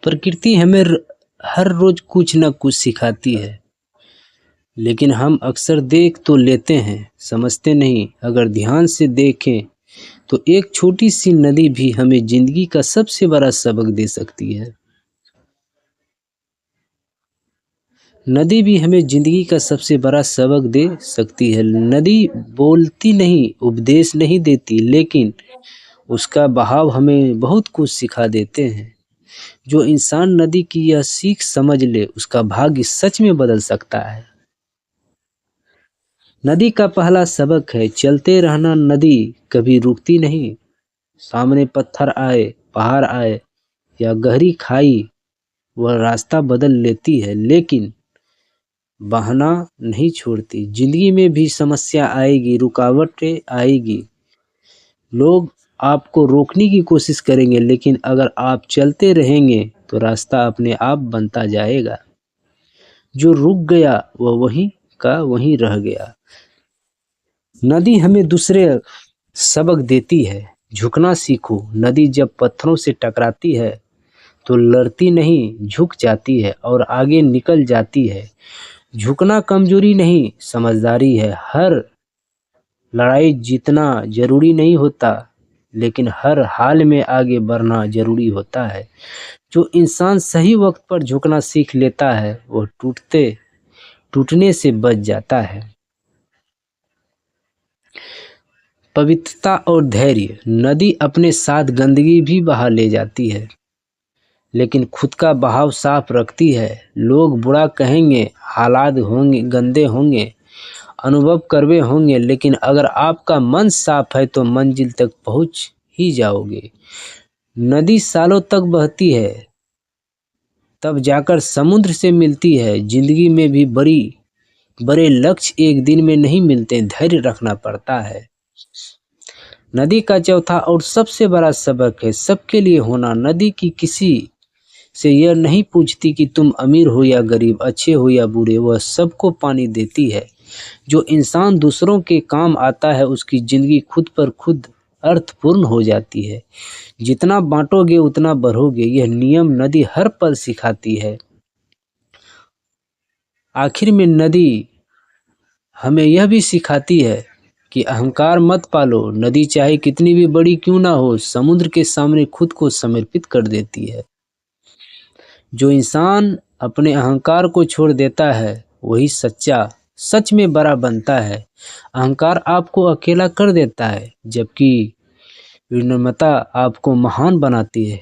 प्रकृति हमें हर रोज कुछ न कुछ सिखाती है, लेकिन हम अक्सर देख तो लेते हैं, समझते नहीं। अगर ध्यान से देखें तो एक छोटी सी नदी भी हमें जिंदगी का सबसे बड़ा सबक दे सकती है। नदी भी हमें जिंदगी का सबसे बड़ा सबक दे सकती है। नदी बोलती नहीं, उपदेश नहीं देती, लेकिन उसका बहाव हमें बहुत कुछ सिखा देते हैं। जो इंसान नदी की यह सीख समझ ले, उसका भाग्य सच में बदल सकता है। नदी का पहला सबक है चलते रहना। नदी कभी रुकती नहीं। सामने पत्थर आए, पहाड़ आए या गहरी खाई, वह रास्ता बदल लेती है, लेकिन बहना नहीं छोड़ती। जिंदगी में भी समस्या आएगी, रुकावटें आएगी, लोग आपको रोकने की कोशिश करेंगे, लेकिन अगर आप चलते रहेंगे तो रास्ता अपने आप बनता जाएगा। जो रुक गया वह वहीं का वहीं रह गया। नदी हमें दूसरे सबक देती है। झुकना सीखो। नदी जब पत्थरों से टकराती है तो लड़ती नहीं, झुक जाती है और आगे निकल जाती है। झुकना कमजोरी नहीं, समझदारी है। हर लड़ाई जीतना जरूरी नहीं होता, लेकिन हर हाल में आगे बढ़ना जरूरी होता है। जो इंसान सही वक्त पर झुकना सीख लेता है, वह टूटने से बच जाता है। पवित्रता और धैर्य। नदी अपने साथ गंदगी भी बहा ले जाती है, लेकिन खुद का बहाव साफ रखती है। लोग बुरा कहेंगे, हालात होंगे, गंदे होंगे, अनुभव करवे होंगे, लेकिन अगर आपका मन साफ है तो मंजिल तक पहुंच ही जाओगे। नदी सालों तक बहती है, तब जाकर समुद्र से मिलती है। जिंदगी में भी बड़े लक्ष्य एक दिन में नहीं मिलते, धैर्य रखना पड़ता है। नदी का चौथा और सबसे बड़ा सबक है सबके लिए होना। नदी की किसी से यह नहीं पूछती कि तुम अमीर हो या गरीब, अच्छे हो या बुरे, वह सबको पानी देती है। जो इंसान दूसरों के काम आता है, उसकी जिंदगी खुद पर खुद अर्थपूर्ण हो जाती है। जितना बांटोगे उतना बढ़ोगे, यह नियम नदी हर पल सिखाती है। आखिर में नदी हमें यह भी सिखाती है कि अहंकार मत पालो। नदी चाहे कितनी भी बड़ी क्यों ना हो, समुद्र के सामने खुद को समर्पित कर देती है। जो इंसान अपने अहंकार को छोड़ देता है, वही सच में बड़ा बनता है। अहंकार आपको अकेला कर देता है, जबकि विनम्रता आपको महान बनाती है।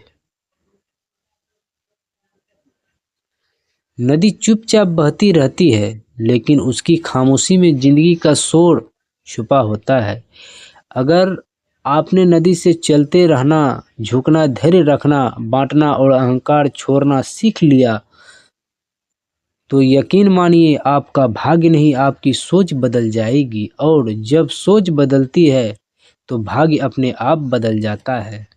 नदी चुपचाप बहती रहती है, लेकिन उसकी खामोशी में जिंदगी का शोर छुपा होता है। अगर आपने नदी से चलते रहना, झुकना, धैर्य रखना, बांटना और अहंकार छोड़ना सीख लिया, तो यकीन मानिए आपका भाग्य नहीं, आपकी सोच बदल जाएगी। और जब सोच बदलती है तो भाग्य अपने आप बदल जाता है।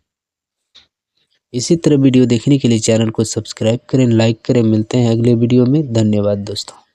इसी तरह वीडियो देखने के लिए चैनल को सब्सक्राइब करें, लाइक करें। मिलते हैं अगले वीडियो में। धन्यवाद दोस्तों।